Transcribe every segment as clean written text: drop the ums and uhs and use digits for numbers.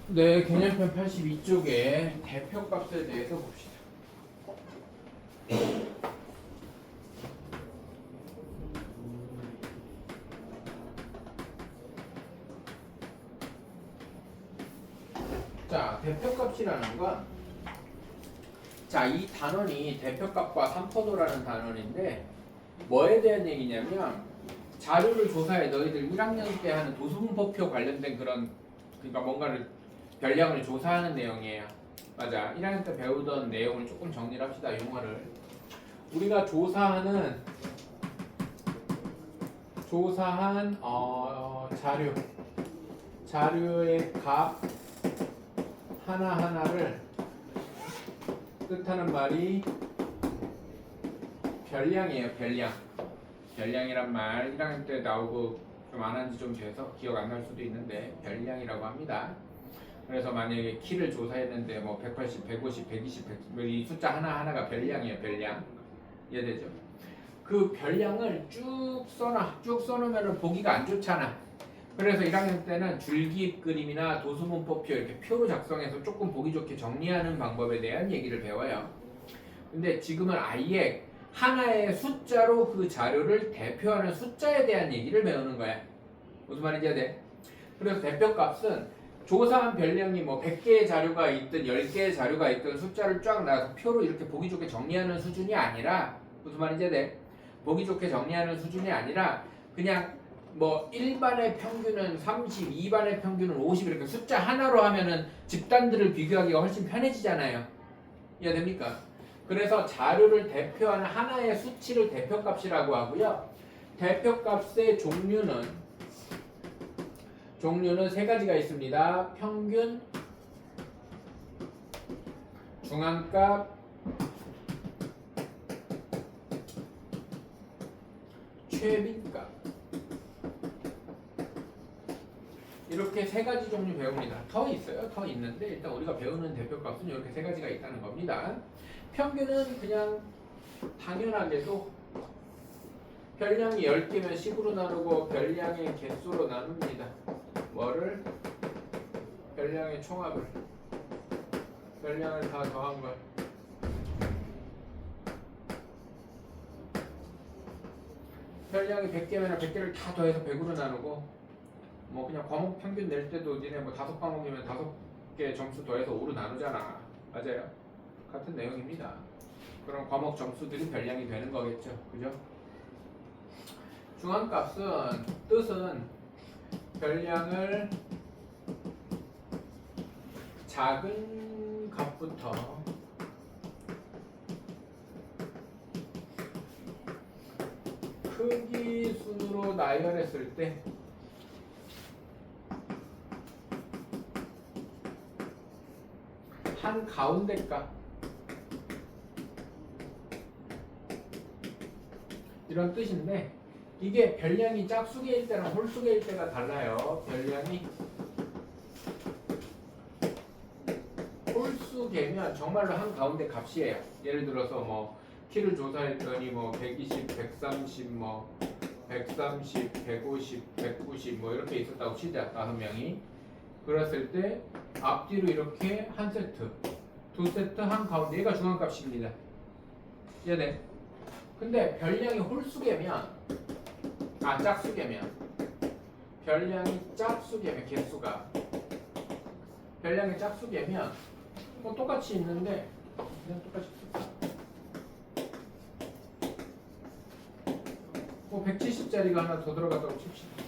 네, 개념편 82쪽에 대표값에 대해서 봅시다. 자, 대표값이라는 건, 자, 이 단원이 대표값과 삼포도라는 단원인데, 뭐에 대한 얘기냐면, 자료를 조사해 너희들 1학년 때 하는 도수분포표 관련된 그런, 그러니까 뭔가를 별량을 조사하는 내용이에요. 맞아. 1학년 때 배우던 내용을 조금 정리를 합시다. 용어를. 우리가 조사한 자료의 값 하나하나를 뜻하는 말이 별량이에요. 별량이란 말 1학년 때 나오고 좀 안 한 지 좀 돼서 기억 안 날 수도 있는데 별량이라고 합니다. 그래서 만약에 키를 조사했는데 뭐 180, 150, 120, 100, 이 숫자 하나하나가 별량이에요. 별량. 이해되죠? 그 별량을 쭉 써놓으면 보기가 안 좋잖아. 그래서 1학년 때는 줄기 그림이나 도수문법표 이렇게 표로 작성해서 조금 보기 좋게 정리하는 방법에 대한 얘기를 배워요. 근데 지금은 아예 하나의 숫자로 그 자료를 대표하는 숫자에 대한 얘기를 배우는 거야. 무슨 말인지 알지? 그래서 대표값은 조사한 별량이 뭐 100개의 자료가 있든 10개의 자료가 있든 숫자를 쫙 놔서 표로 이렇게 보기 좋게 정리하는 수준이 아니라, 무슨 말인지 알지? 보기 좋게 정리하는 수준이 아니라 그냥 뭐 1반의 평균은 30, 2반의 평균은 50 이렇게 숫자 하나로 하면은 집단들을 비교하기가 훨씬 편해지잖아요. 이해됩니까? 그래서 자료를 대표하는 하나의 수치를 대표값이라고 하고요. 대표값의 종류는 세 가지가 있습니다. 평균, 중앙값, 최빈값. 이렇게 세 가지 종류 배웁니다. 더 있어요. 더 있는데 일단 우리가 배우는 대표값은 이렇게 세 가지가 있다는 겁니다. 평균은 그냥 당연하게도 별량이 10개면 10으로 나누고 별량의 개수로 나눕니다. 뭐를? 별량의 총합을. 별량을 다 더한 걸. 별량이 100개면 100개를 다 더해서 100으로 나누고, 뭐 그냥 과목 평균 낼 때도 니네 뭐 5과목이면 5개 점수 더해서 5로 나누잖아. 맞아요? 같은 내용입니다. 그럼 과목 점수들이 별량이 되는 거겠죠. 그죠? 중앙값은 뜻은 별량을 작은 값부터 크기 순으로 나열했을 때 한 가운데 값, 이런 뜻인데, 이게 별량이 짝수개일 때랑 홀수개일 때가 달라요. 별량이 홀수개면 정말로 한 가운데 값이에요. 예를 들어서 뭐 키를 조사했더니 뭐 120, 130, 뭐 130, 150, 190 뭐 이렇게 있었다고 치자. 5명이. 그랬을 때 앞뒤로 이렇게 한 세트, 두 세트 한 가운데, 얘가 중앙값입니다. 이해돼? 근데 별량이 홀수개면, 짝수개면, 별량이 짝수개면, 개수가 별량이 짝수개면 뭐 똑같이 있는데 그냥 똑같이 쓸까? 뭐 170짜리가 하나 더 들어갔다고 칩시다.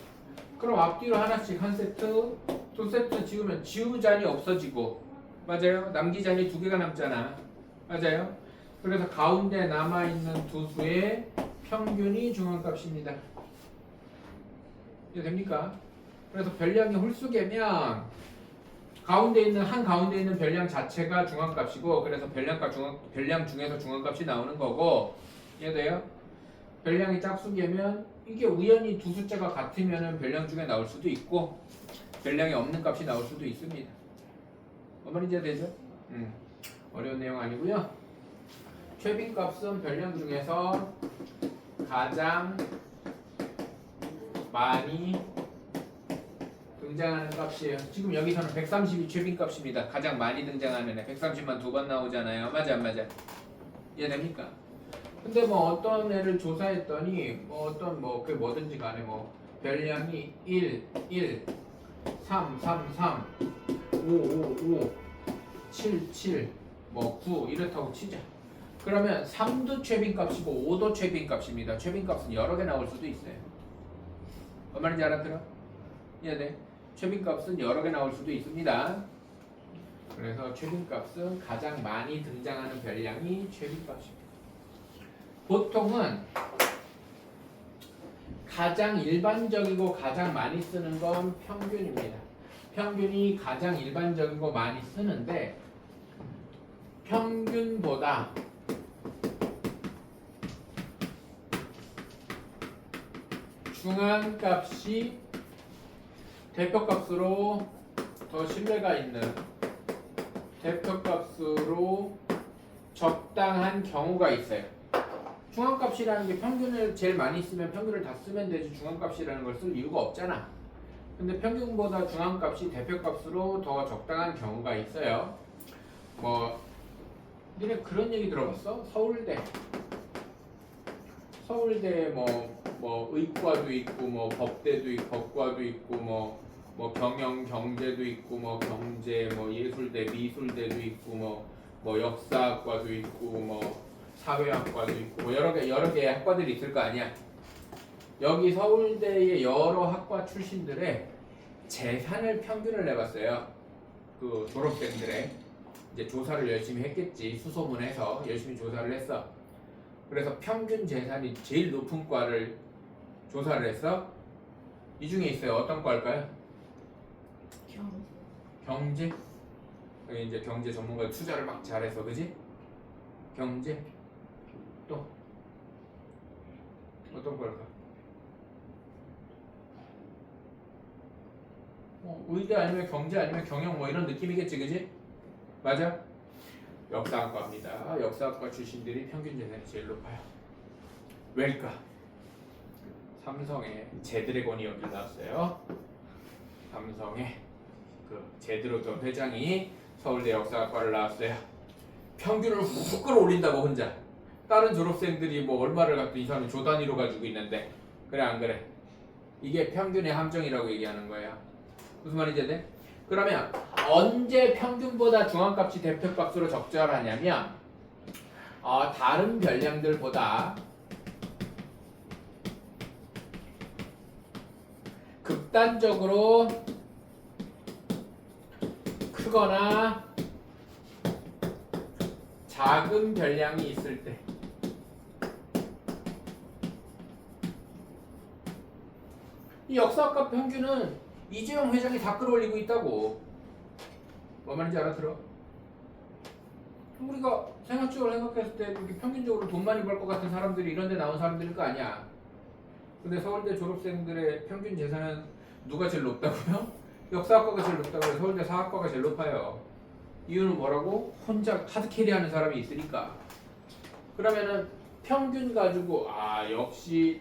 그럼 앞뒤로 하나씩 한 세트, 두 세트 지우면 지우잔이 없어지고, 맞아요? 남기잔이 2개가 남잖아. 맞아요? 그래서 가운데 남아있는 두 수의 평균이 중앙값입니다. 이해 됩니까? 그래서 별량이 홀수개면 가운데 있는 별량 자체가 중앙값이고, 그래서 별량 중에서 중앙값이 나오는 거고, 이해돼요? 별량이 짝수개면 이게 우연히 두 숫자가 같으면 별량 중에 나올 수도 있고, 별량이 없는 값이 나올 수도 있습니다. 뭔 말인지 되죠? 어려운 내용 아니고요. 최빈값은 별량 중에서 가장 많이 등장하는 값이에요. 지금 여기서는 130이 최빈값입니다. 가장 많이 등장하는 애. 130만 두 번 나오잖아요. 맞아 안 맞아? 이해됩니까? 근데 뭐 어떤 애를 조사했더니 뭐 어떤 뭐 그게 뭐든지 간에 뭐 별량이 1, 1, 3, 3, 3, 5, 5, 5, 7, 7, 뭐 9 이렇다고 치자. 그러면 3도 최빈값이고 5도 최빈값입니다. 최빈값은 여러 개 나올 수도 있어요. 뭔 말인지 알아들어? 이해돼? 최빈값은 여러 개 나올 수도 있습니다. 그래서 최빈값은 가장 많이 등장하는 별량이 최빈값입니다. 보통은 가장 일반적이고 가장 많이 쓰는 건 평균입니다. 평균이 가장 일반적이고 많이 쓰는데 평균보다 중앙값이 대표값으로 더 신뢰가 있는 대표값으로 적당한 경우가 있어요. 중앙값이라는 게 평균을 제일 많이 쓰면 평균을 다 쓰면 되지 중앙값이라는 걸 쓸 이유가 없잖아. 근데 평균보다 중앙값이 대표값으로 더 적당한 경우가 있어요. 뭐 니네 그런 얘기 들어봤어? 서울대 뭐 의과도 있고 뭐 법대도 있고 법과도 있고 뭐 경영 경제도 있고 뭐 경제 뭐 예술대 미술대도 있고 뭐 역사학과도 있고 뭐 사회학과도 있고 뭐 여러 개 학과들이 있을 거 아니야. 여기 서울대의 여러 학과 출신들의 재산을 평균을 내봤어요. 그 졸업생들의 이제 조사를 열심히 했겠지. 수소문해서 열심히 조사를 했어. 그래서 평균 재산이 제일 높은 과를 조사를 했어. 이 중에 있어요. 어떤 과일까요? 경제. 여기 이제 경제 전문가 투자를 막 잘해서 그지? 경제. 또 어떤 걸까? 의대 아니면 경제 아니면 경영 뭐 이런 느낌이겠지, 그지? 맞아? 역사학과입니다. 역사학과 출신들이 평균 재산이 제일 높아요. 왜일까? 삼성의 제드래곤이 여기 나왔어요. 삼성의 그 제드래곤 회장이 서울대 역사학과를 나왔어요. 평균을 훅 끌어올린다고 혼자. 다른 졸업생들이 뭐 얼마를 갖고 이 사람이 조 단위로 가지고 있는데 그래 안 그래? 이게 평균의 함정이라고 얘기하는 거야. 무슨 말인지 돼? 그러면 언제 평균보다 중앙값이 대표값으로 적절하냐면 다른 별량들보다 극단적으로 크거나 작은 별량이 있을 때 이 역사학과 평균은 이재용 회장이 다 끌어올리고 있다고. 뭐 말인지 알아들어? 우리가 생활적으로 생각했을 때 이렇게 평균적으로 돈 많이 벌 것 같은 사람들이 이런 데 나온 사람들일 거 아니야. 근데 서울대 졸업생들의 평균 재산은 누가 제일 높다고요? 역사학과가 제일 높다고 해요. 서울대 사학과가 제일 높아요. 이유는 뭐라고? 혼자 하드캐리하는 사람이 있으니까. 그러면은 평균 가지고 역시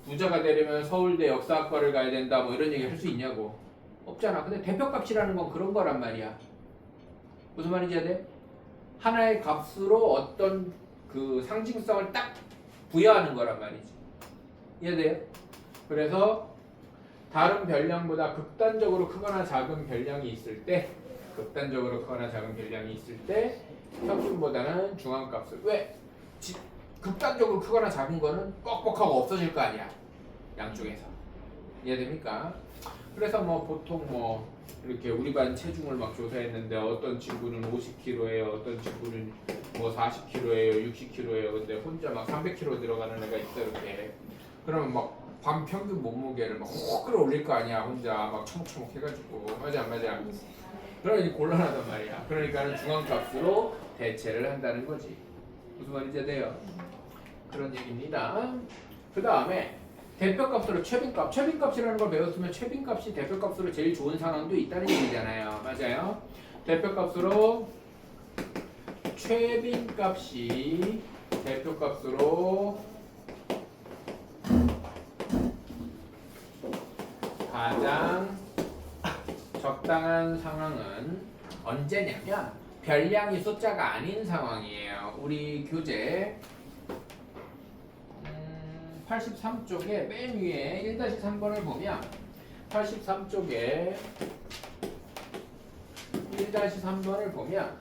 부자가 되려면 서울대 역사학과를 가야 된다 뭐 이런 얘기 할 수 있냐고. 없잖아. 근데 대표값이라는 건 그런 거란 말이야. 무슨 말인지 해야 돼? 하나의 값으로 어떤 그 상징성을 딱 부여하는 거란 말이지. 이해돼요? 그래서 다른 별량보다 극단적으로 크거나 작은 별량이 있을 때 평균보다는 중앙값을 왜? 극단적으로 크거나 작은 거는 뻑뻑하고 없어질 거 아니야. 양쪽에서. 이해됩니까? 그래서 뭐 보통 뭐 이렇게 우리 반 체중을 막 조사했는데 어떤 친구는 50kg예요, 어떤 친구는 뭐 40kg예요, 60kg예요. 근데 혼자 막 300kg 들어가는 애가 있어 이렇게. 그러면 막 반 평균 몸무게를 막 확 끌어올릴 거 아니야. 혼자 막 처먹처먹 해가지고. 맞아 안 맞아? 그러니 곤란하단 말이야. 그러니까는 중앙값으로 대체를 한다는 거지. 무슨 말인지 돼요? 그런 얘기입니다. 그 다음에 대표값으로 최빈값이라는 걸 배웠으면 최빈값이 대표값으로 제일 좋은 상황도 있다는 얘기잖아요. 맞아요? 대표값으로 최빈값이 대표값으로 가장 적당한 상황은 언제냐면 별량이 숫자가 아닌 상황이에요. 우리 교재 83쪽에 맨 위에 1-3번을 보면 83쪽에 1-3번을 보면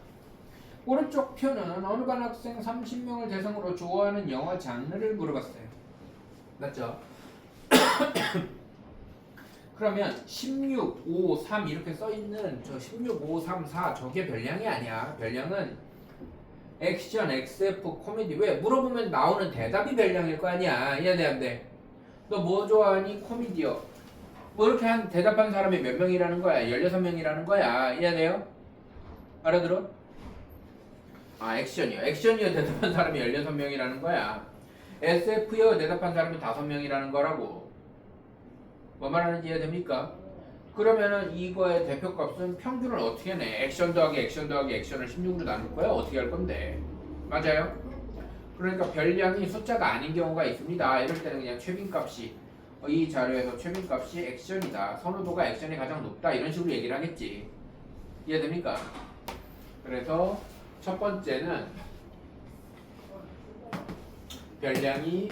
오른쪽 표는 어느 반 학생 30명을 대상으로 좋아하는 영화 장르를 물어봤어요. 맞죠? 그러면 16, 5, 3 이렇게 써있는 저 16, 5, 3, 4 저게 별량이 아니야. 별량은 액션, SF, 코미디. 왜? 물어보면 나오는 대답이 별량일 거 아니야. 이해돼 안 돼? 너 뭐 좋아하니? 코미디요. 뭐 이렇게 대답한 사람이 몇 명이라는 거야? 16명이라는 거야. 이해돼요? 알아들어? 아, 액션이요. 액션이요 대답한 사람이 16명이라는 거야. SF요 대답한 사람이 5명이라는 거라고. 뭐 말하는지 이해됩니까? 그러면은 이거의 대표값은 평균을 어떻게 내? 액션 더하기 액션 더하기 액션을 16으로 나눌 거야? 어떻게 할 건데? 맞아요? 그러니까 별량이 숫자가 아닌 경우가 있습니다. 이럴 때는 그냥 최빈값이 이 자료에서 최빈값이 액션이다. 선호도가 액션이 가장 높다. 이런 식으로 얘기를 하겠지. 이해됩니까? 그래서 첫 번째는 별량이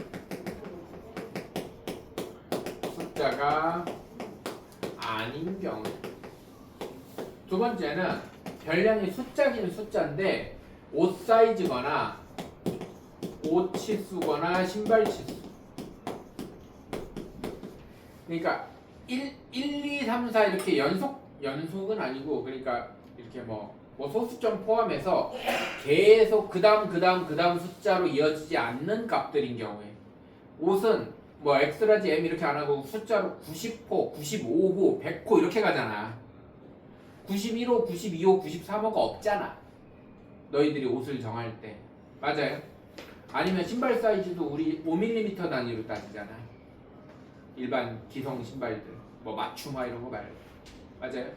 숫자가 아닌 경우. 두 번째는 별량이 숫자긴 숫자인데 옷 사이즈거나 옷 치수거나 신발 치수. 그러니까 1, 2, 3, 4 이렇게 연속은 아니고 그러니까 이렇게 뭐 소수점 포함해서 계속 그 다음 숫자로 이어지지 않는 값들인 경우에 옷은 뭐 엑스라지 M 이렇게 안 하고 숫자로 90호, 95호, 100호 이렇게 가잖아. 91호, 92호, 93호가 없잖아. 너희들이 옷을 정할 때. 맞아요? 아니면 신발 사이즈도 우리 5mm 단위로 따지잖아. 일반 기성 신발들. 뭐 맞춤화 이런 거 말고. 맞아요?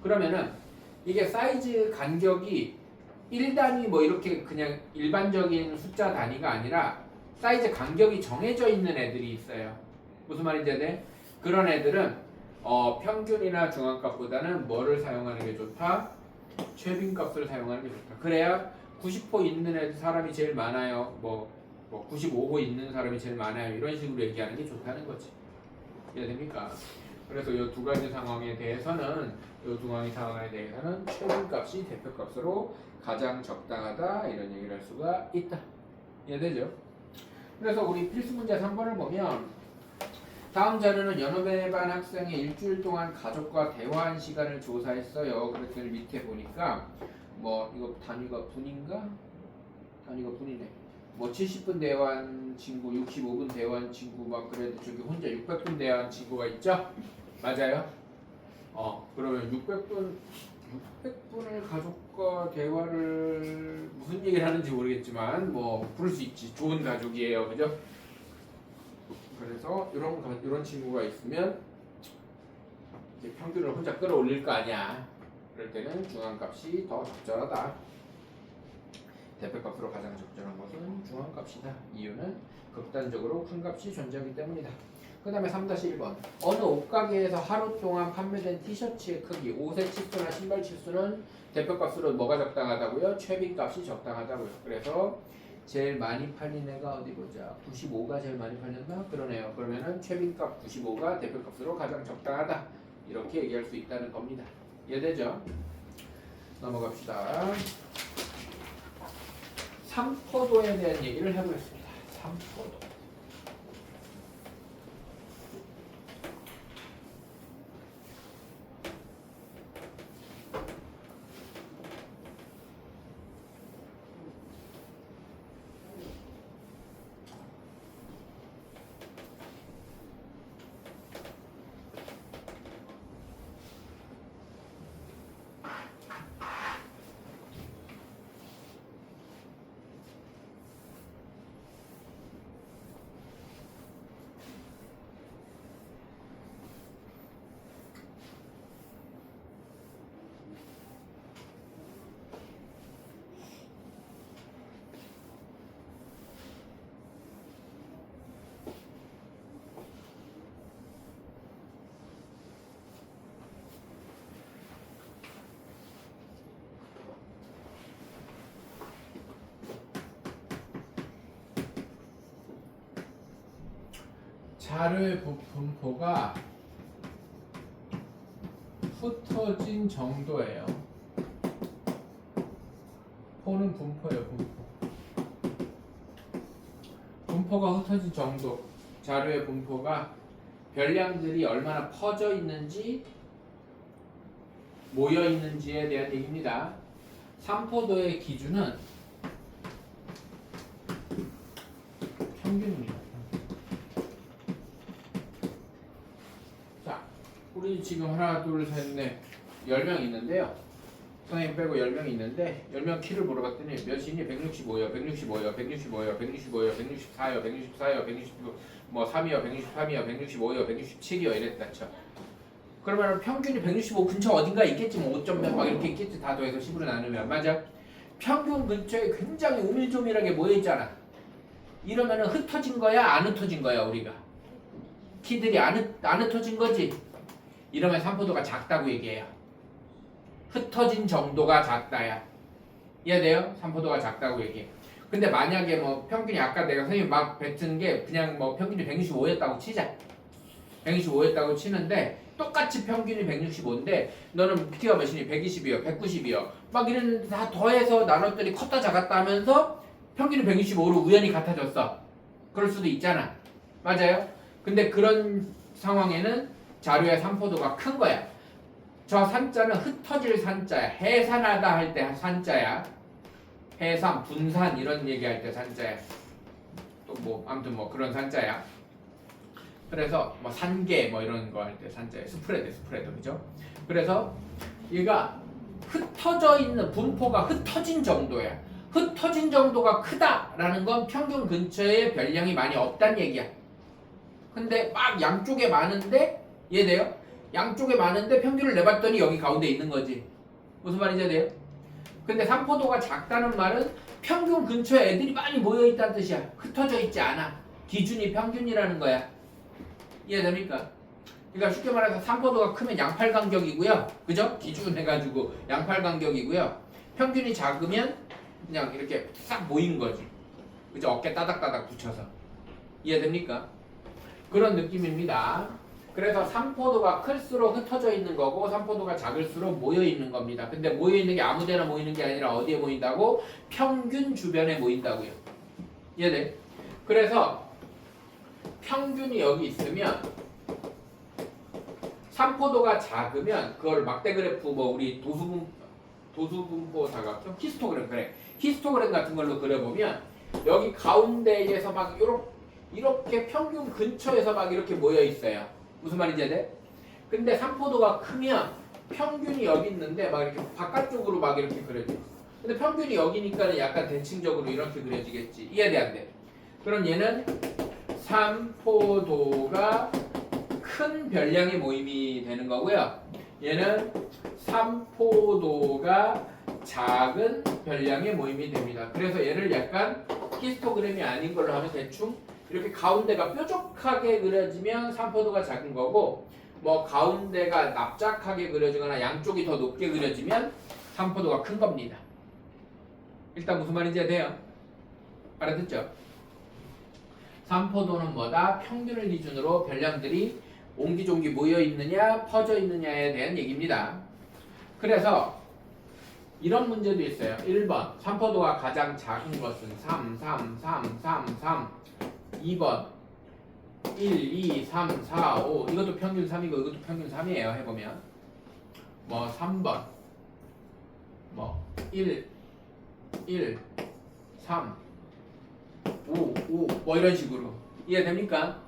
그러면은 이게 사이즈 간격이 1단위 뭐 이렇게 그냥 일반적인 숫자 단위가 아니라 사이즈 간격이 정해져 있는 애들이 있어요. 무슨 말인지 아네? 그런 애들은 평균이나 중앙값보다는 뭐를 사용하는 게 좋다? 최빈값을 사용하는 게 좋다. 그래야 90호 있는 애들 사람이 제일 많아요. 뭐 95호 있는 사람이 제일 많아요. 이런 식으로 얘기하는 게 좋다는 거지. 이해됩니까? 그래서 이 두 가지 상황에 대해서는 최빈값이 대표값으로 가장 적당하다 이런 얘기를 할 수가 있다. 이해되죠? 그래서 우리 필수 문제 3번을 보면 다음 자료는 연어배반 학생의 일주일 동안 가족과 대화한 시간을 조사했어요. 그랬더니 밑에 보니까 뭐 이거 단위가 분인가? 단위가 분이네. 뭐 70분 대화한 친구, 65분 대화한 친구 막 그래도 저기 혼자 600분 대화한 친구가 있죠? 맞아요? 그러면 600분을 가족과 대화를 무슨 얘기를 하는지 모르겠지만 뭐 부를 수 있지. 좋은 가족이에요. 그죠? 그래서 이런 친구가 있으면 이제 평균을 혼자 끌어올릴 거 아니야. 그럴 때는 중앙값이 더 적절하다. 대표값으로 가장 적절한 것은 중앙값이다. 이유는 극단적으로 큰 값이 존재하기 때문이다. 그 다음에 3-1번 어느 옷가게에서 하루 동안 판매된 티셔츠의 크기, 옷의 치수나 신발 치수는 대표값으로 뭐가 적당하다고요? 최빈값이 적당하다고요. 그래서 제일 많이 팔린 애가 어디 보자. 95가 제일 많이 팔렸나? 그러네요. 그러면은 최빈값 95가 대표값으로 가장 적당하다. 이렇게 얘기할 수 있다는 겁니다. 이해되죠? 넘어갑시다. 삼포도에 대한 얘기를 해보겠습니다. 삼포도. 자료의 분포가 흩어진 정도예요. 포는 분포예요, 분포. 분포가 흩어진 정도. 자료의 분포가 별량들이 얼마나 퍼져 있는지, 모여 있는지에 대한 얘기입니다. 삼포도의 기준은 평균입니다. 자, 우리 지금 하나, 둘, 셋, 넷, 10명 있는데요. 선생님 빼고 10명 있는데 10명 키를 물어봤더니 몇이니? 165요, 165요, 165요, 165요, 164요, 164요, 165, 뭐 3이요, 163이요, 165요, 167이요 이랬다 쳐. 그러면 평균이 165 근처 어딘가 있겠지, 뭐 5점 몇 막 이렇게 있겠지. 다 더해서 10으로 나누면. 맞아? 평균 근처에 굉장히 오밀조밀하게 모여있잖아. 이러면은 흩어진 거야, 안 흩어진 거야, 우리가? 키들이 안 흩어진 거지? 이러면 삼포도가 작다고 얘기해요. 흩어진 정도가 작다야. 이해돼요? 삼포도가 작다고 얘기해. 근데 만약에 뭐 평균이 아까 내가 선생님 막 뱉은 게 그냥 뭐 평균이 165였다고 치자. 165였다고 치는데 똑같이 평균이 165인데 너는 키가 몇이니? 120이요, 190이요. 막 이랬는데 다 더해서 나눴더니 컸다 작았다 하면서 평균이 165로 우연히 같아졌어. 그럴 수도 있잖아. 맞아요? 근데 그런 상황에는 자료의 삼포도가 큰 거야. 저 산자는 흩어질 산자야. 해산하다 할 때 산자야. 해산, 분산 이런 얘기할 때 산자야. 또 뭐 아무튼 뭐 그런 산자야. 그래서 뭐 산계 뭐 이런 거 할 때 산자야. 스프레드 그죠? 그래서 얘가 흩어져 있는 분포가 흩어진 정도야. 흩어진 정도가 크다라는 건 평균 근처에 별량이 많이 없다는 얘기야. 근데 막 양쪽에 많은데 이해돼요? 양쪽에 많은데 평균을 내봤더니 여기 가운데 있는 거지. 무슨 말인지 이해돼요? 근데 삼포도가 작다는 말은 평균 근처에 애들이 많이 모여있다는 뜻이야. 흩어져 있지 않아. 기준이 평균이라는 거야. 이해됩니까? 그러니까 쉽게 말해서 삼포도가 크면 양팔 간격이고요. 그죠? 기준 해가지고 양팔 간격이고요. 평균이 작으면 그냥 이렇게 싹 모인 거지. 그죠? 어깨 따닥따닥 붙여서. 이해됩니까? 그런 느낌입니다. 그래서 삼포도가 클수록 흩어져 있는 거고 삼포도가 작을수록 모여 있는 겁니다. 근데 모여 있는 게 아무데나 모이는 게 아니라 어디에 모인다고? 평균 주변에 모인다고요. 이해돼? 그래서 평균이 여기 있으면 삼포도가 작으면 그걸 막대 그래프 뭐 우리 도수분포 사각형 히스토그램 그래. 히스토그램 같은 걸로 그려보면 여기 가운데에서 막 이렇게 평균 근처에서 막 이렇게 모여 있어요. 무슨 말인지 알지? 근데 삼포도가 크면 평균이 여기 있는데 막 이렇게 바깥쪽으로 막 이렇게 그려져. 근데 평균이 여기니까 약간 대칭적으로 이렇게 그려지겠지. 이해돼 안 돼? 그럼 얘는 삼포도가 큰 별량의 모임이 되는 거고요. 얘는 삼포도가 작은 별량의 모임이 됩니다. 그래서 얘를 약간 히스토그램이 아닌 걸로 하면 대충 이렇게 가운데가 뾰족하게 그려지면 삼포도가 작은 거고 뭐 가운데가 납작하게 그려지거나 양쪽이 더 높게 그려지면 삼포도가 큰 겁니다. 일단 무슨 말인지 돼요? 알아듣죠? 삼포도는 뭐다? 평균을 기준으로 별량들이 옹기종기 모여 있느냐 퍼져 있느냐에 대한 얘기입니다. 그래서 이런 문제도 있어요. 1번 삼포도가 가장 작은 것은 3, 3, 3, 3, 3 2번 1, 2, 3, 4, 5 이것도 평균 3이고 이것도 평균 3이에요. 해보면 뭐 3번 뭐 1, 3, 5 뭐 이런 식으로 이해됩니까?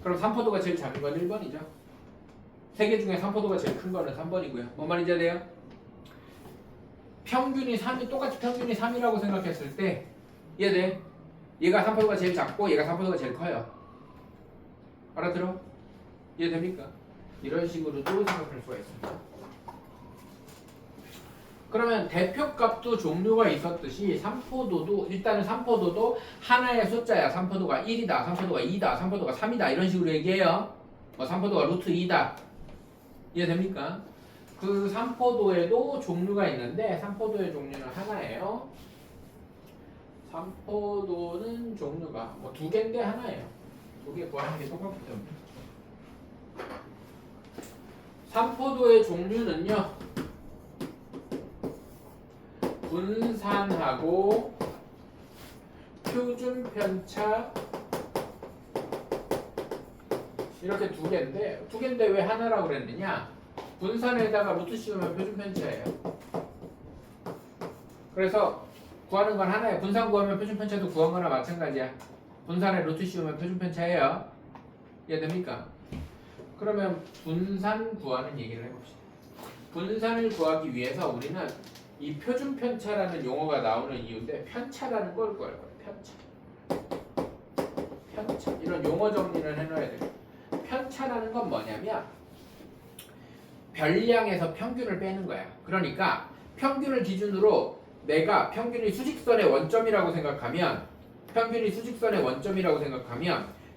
그럼 삼포도가 제일 작은 건 1번이죠. 세 개 중에 삼포도가 제일 큰 거는 3번이고요. 뭔 말인지 아세요? 평균이 3이 똑같이 평균이 3이라고 생각했을 때 이해돼? 얘가 삼포도가 제일 작고 얘가 삼포도가 제일 커요. 알아들어? 이해됩니까? 이런 식으로도 생각할 수가 있습니다. 그러면 대표값도 종류가 있었듯이 삼포도도 일단은 삼포도도 하나의 숫자야. 삼포도가 1이다, 삼포도가 2다, 삼포도가 3이다 이런 식으로 얘기해요. 뭐 삼포도가 루트 2다. 이해됩니까? 그 삼포도에도 종류가 있는데 삼포도의 종류는 하나예요. 삼포도는 종류가 뭐 2개인데 하나예요. 두 개 구하는 게 똑같기 때문에. 삼포도의 종류는요, 분산하고 표준 편차 이렇게 두 개인데 왜 하나라고 그랬느냐? 분산에다가 루트 씌우면 표준 편차예요. 그래서 구하는 건 하나예요. 분산 구하면 표준 편차도 구한 거나 마찬가지야. 분산에 루트 씌우면 표준 편차예요. 이해됩니까? 그러면 분산 구하는 얘기를 해봅시다. 분산을 구하기 위해서 우리는 이 표준 편차라는 용어가 나오는 이유인데, 편차라는 걸 구할 거예요. 편차. 이런 용어 정리를 해놔야 돼요. 편차라는 건 뭐냐면 별량에서 평균을 빼는 거야. 그러니까 평균을 기준으로 내가 평균이 수직선의 원점이라고 생각하면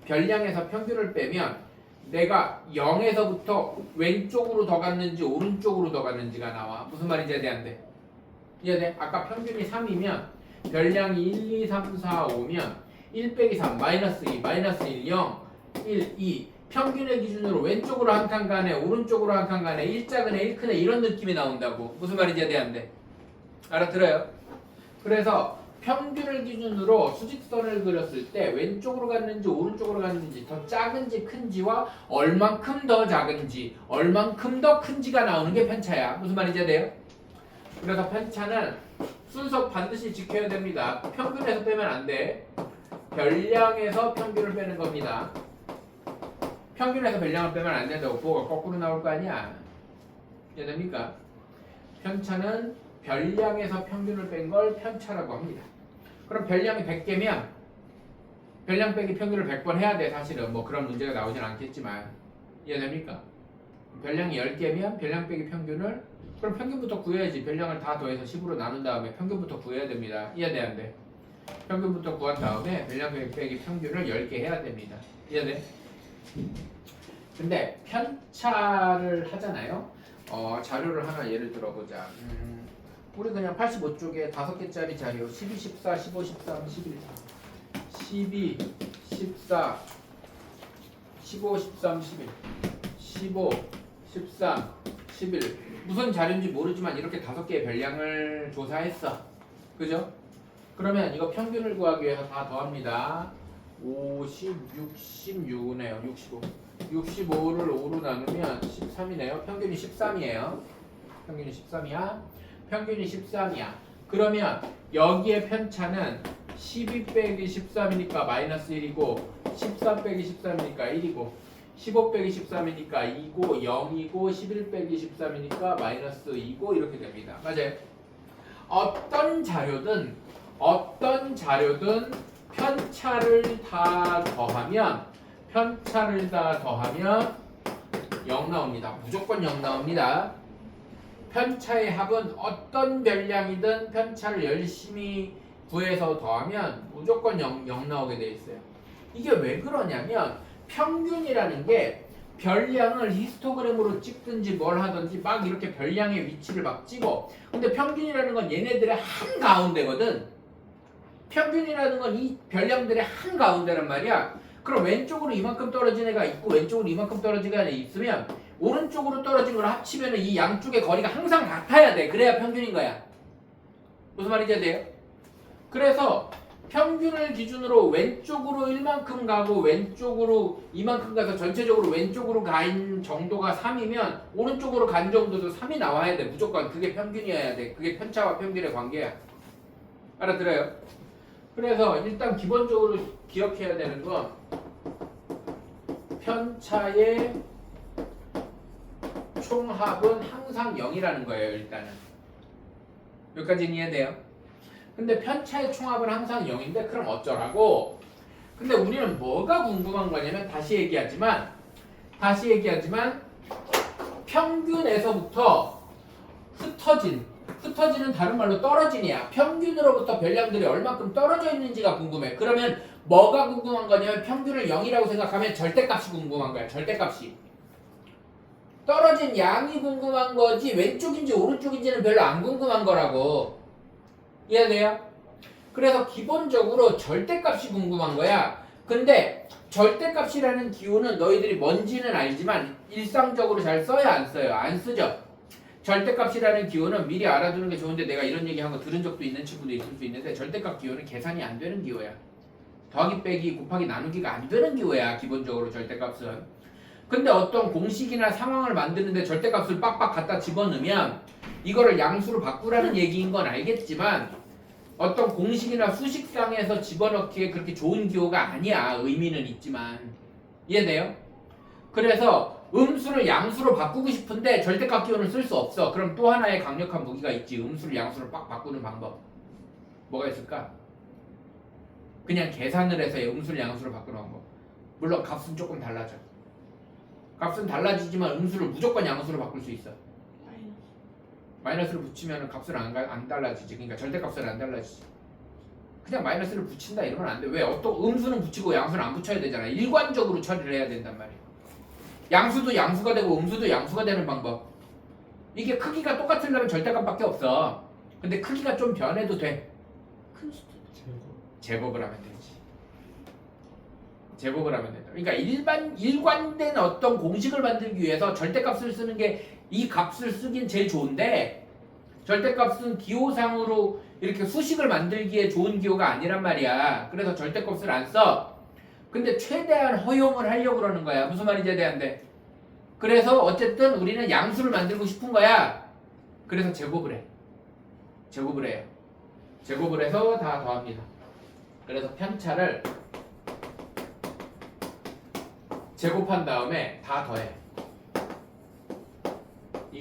별량에서 평균을 빼면 내가 0에서부터 왼쪽으로 더 갔는지 오른쪽으로 더 갔는지가 나와. 무슨 말인지 이해돼? 이해돼? 아까 평균이 3이면 별량이 1, 2, 3, 4, 5면 1 빼기 3, 마이너스 2, 마이너스 1, 0, 1, 2 평균의 기준으로 왼쪽으로 한 칸 가네, 오른쪽으로 한 칸 가네, 1작은 애, 1큰 애 이런 느낌이 나온다고. 무슨 말인지 이해돼? 알아들어요? 그래서 평균을 기준으로 수직선을 그렸을 때 왼쪽으로 갔는지 오른쪽으로 갔는지, 더 작은지 큰지와 얼만큼 더 작은지 얼만큼 더 큰지가 나오는 게 편차야. 무슨 말인지 이해돼요? 그래서 편차는 순서 반드시 지켜야 됩니다. 평균에서 빼면 안 돼. 별량에서 평균을 빼는 겁니다. 평균에서 별량을 빼면 안 된다고. 뭐가 거꾸로 나올 거 아니야. 이해됩니까? 편차는 별량에서 평균을 뺀 걸 편차라고 합니다. 그럼 별량이 100개면 별량 빼기 평균을 100번 해야 돼. 사실은 뭐 그런 문제가 나오진 않겠지만. 이해됩니까? 별량이 10개면 별량 빼기 평균을, 그럼 평균부터 구해야지. 별량을 다 더해서 10으로 나눈 다음에 평균부터 구해야 됩니다. 이해돼 안 돼? 평균부터 구한 다음에 별량 빼기 평균을 10개 해야 됩니다. 이해돼? 근데 편차를 하잖아요. 자료를 하나 예를 들어보자. 우리 그냥 85쪽에 5개짜리 자료 12, 14, 15, 13, 11 12, 14, 15, 13, 11 15, 13, 11 무슨 자료인지 모르지만 이렇게 5개의 별량을 조사했어. 그죠? 그러면 이거 평균을 구하기 위해서 다 더합니다. 50, 66네요. 65 65를 5로 나누면 13이네요. 평균이 13이에요. 평균이 13이야. 평균이 13이야. 그러면 여기에 편차는 12 빼기 13이니까 마이너스 1이고 13 빼기 13이니까 1이고 15 빼기 13이니까 2고 0이고 11 빼기 13이니까 마이너스 2고 이렇게 됩니다. 맞아요? 어떤 자료든 편차를 다 더하면 0 나옵니다. 무조건 0 나옵니다. 편차의 합은 어떤 별량이든 편차를 열심히 구해서 더하면 무조건 0 나오게 돼 있어요. 이게 왜 그러냐면 평균이라는 게 별량을 히스토그램으로 찍든지 뭘 하든지 막 이렇게 별량의 위치를 막 찍어. 근데 평균이라는 건 얘네들의 한가운데거든. 평균이라는 건 이 별량들의 한가운데란 말이야. 그럼 왼쪽으로 이만큼 떨어진 애가 있고 왼쪽으로 이만큼 떨어진 애가 있으면 오른쪽으로 떨어진 걸 합치면 이 양쪽의 거리가 항상 같아야 돼. 그래야 평균인 거야. 무슨 말인지 돼요? 그래서 평균을 기준으로 왼쪽으로 1만큼 가고 왼쪽으로 이만큼 가서 전체적으로 왼쪽으로 간 정도가 3이면 오른쪽으로 간 정도도 3이 나와야 돼. 무조건 그게 평균이어야 돼. 그게 편차와 평균의 관계야. 알아들어요? 그래서 일단 기본적으로 기억해야 되는 건 편차의 총합은 항상 0이라는 거예요. 일단은 여기까지는 이해돼요? 근데 편차의 총합은 항상 0인데 그럼 어쩌라고? 근데 우리는 뭐가 궁금한 거냐면 다시 얘기하지만 평균에서부터 흩어지는 다른 말로 떨어진이야. 평균으로부터 별량들이 얼만큼 떨어져 있는지가 궁금해. 그러면 뭐가 궁금한 거냐면 평균을 0이라고 생각하면 절대값이 궁금한 거야. 절대값이. 떨어진 양이 궁금한 거지 왼쪽인지 오른쪽인지는 별로 안 궁금한 거라고. 이해돼요? 그래서 기본적으로 절대값이 궁금한 거야. 근데 절대값이라는 기호는 너희들이 뭔지는 알지만 일상적으로 잘 써요, 안 써요? 안 쓰죠? 절대값이라는 기호는 미리 알아두는 게 좋은데 내가 이런 얘기한 거 들은 적도 있는 친구도 있을 수 있는데 절대값 기호는 계산이 안 되는 기호야. 더하기 빼기 곱하기 나누기가 안 되는 기호야, 기본적으로 절대값은. 근데 어떤 공식이나 상황을 만드는데 절대값을 빡빡 갖다 집어넣으면 이거를 양수로 바꾸라는 얘기인 건 알겠지만 어떤 공식이나 수식상에서 집어넣기에 그렇게 좋은 기호가 아니야. 의미는 있지만. 이해돼요? 그래서 음수를 양수로 바꾸고 싶은데 절대값 기호는 쓸 수 없어. 그럼 또 하나의 강력한 무기가 있지. 음수를 양수로 빡 바꾸는 방법. 뭐가 있을까? 그냥 계산을 해서 음수를 양수로 바꾸는 방법. 물론 값은 조금 달라져. 값은 달라지지만 음수를 무조건 양수로 바꿀 수 있어. 마이너스를 붙이면 값은 안 달라지지. 그러니까 절대값은 안 달라지지. 그냥 마이너스를 붙인다 이러면 안 돼. 왜? 어떤 음수는 붙이고 양수는 안 붙여야 되잖아. 일관적으로 처리를 해야 된단 말이야. 양수도 양수가 되고 음수도 양수가 되는 방법. 이게 크기가 똑같으려면 절대값밖에 없어. 근데 크기가 좀 변해도 돼. 큰 숫자. 제곱을 하면 되지. 제곱을 하면 된다. 그러니까 일관된 어떤 공식을 만들기 위해서 절대값을 쓰는 게 이 값을 쓰긴 제일 좋은데 절대값은 기호상으로 이렇게 수식을 만들기에 좋은 기호가 아니란 말이야. 그래서 절대값을 안 써. 근데 최대한 허용을 하려고 그러는 거야. 무슨 말인지 대한데. 그래서 어쨌든 우리는 양수를 만들고 싶은 거야. 그래서 제곱을 해. 제곱을 해요. 제곱을 해서 다 더합니다. 그래서 편차를 제곱한 다음에 다 더해.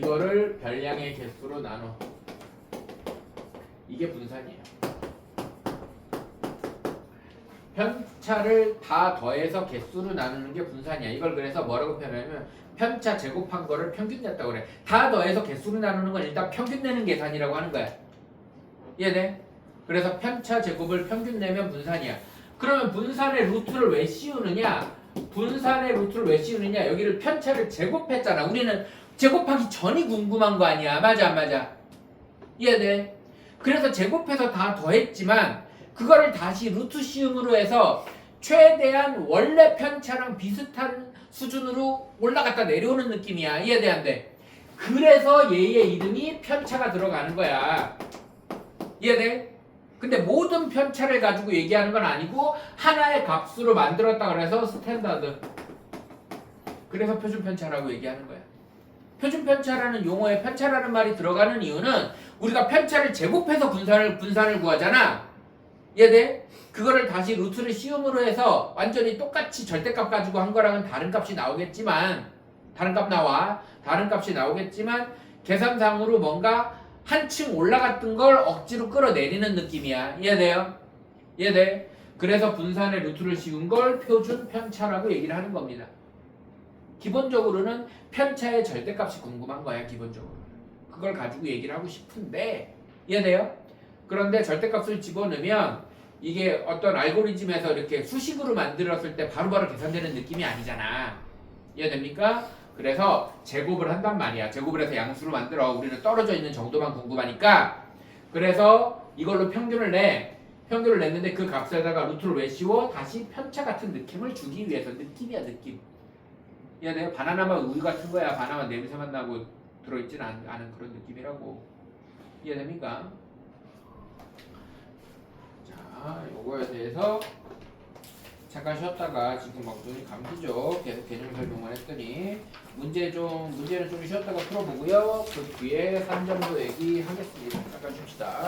이거를 별량의 개수로 나눠. 이게 분산이에요. 편차를 다 더해서 개수로 나누는 게 분산이야. 이걸 그래서 뭐라고 표현하냐면 편차 제곱한 거를 평균 냈다고 그래. 다 더해서 개수로 나누는 건 일단 평균 내는 계산이라고 하는 거야. 이해돼? 그래서 편차 제곱을 평균 내면 분산이야. 그러면 분산의 루트를 왜 씌우느냐? 분산의 루트를 왜 씌우느냐? 여기를 편차를 제곱했잖아. 우리는 제곱하기 전이 궁금한 거 아니야. 맞아 안 맞아? 이해돼? 그래서 제곱해서 다 더했지만 그거를 다시 루트 씌움으로 해서 최대한 원래 편차랑 비슷한 수준으로 올라갔다 내려오는 느낌이야. 이해돼 안 돼? 그래서 얘의 이름이 편차가 들어가는 거야. 이해돼? 근데 모든 편차를 가지고 얘기하는 건 아니고 하나의 값으로 만들었다 그래서 스탠다드. 그래서 표준 편차라고 얘기하는 거야. 표준 편차라는 용어에 편차라는 말이 들어가는 이유는 우리가 편차를 제곱해서 분산을 구하잖아. 이해돼? 그거를 다시 루트를 씌움으로 해서 완전히 똑같이 절대값 가지고 한 거랑은 다른 값이 나오겠지만 다른 값 나와. 다른 값이 나오겠지만 계산상으로 뭔가 한층 올라갔던 걸 억지로 끌어내리는 느낌이야. 이해돼요? 이해돼? 그래서 분산의 루트를 씌운 걸 표준 편차라고 얘기를 하는 겁니다. 기본적으로는 편차의 절대값이 궁금한 거야. 기본적으로 그걸 가지고 얘기를 하고 싶은데 이해돼요? 그런데 절대값을 집어넣으면 이게 어떤 알고리즘에서 이렇게 수식으로 만들었을 때 바로바로 계산되는 느낌이 아니잖아. 이해됩니까? 그래서 제곱을 한단 말이야. 제곱을 해서 양수로 만들어. 우리는 떨어져 있는 정도만 궁금하니까. 그래서 이걸로 평균을 내. 평균을 냈는데 그 값에다가 루트를 왜 씌워? 다시 편차 같은 느낌을 주기 위해서. 느낌이야 느낌. 이해돼요? 바나나만 우유 같은 거야. 바나나 냄새만 나고 들어있지는 않은 그런 느낌이라고. 이해됩니까? 자, 요거에 대해서 잠깐 쉬었다가 지금 막 눈이 감기죠. 계속 개념 설명을 했더니 문제는 좀 쉬었다가 풀어보고요. 그 뒤에 3점도 얘기하겠습니다. 잠깐 줍시다.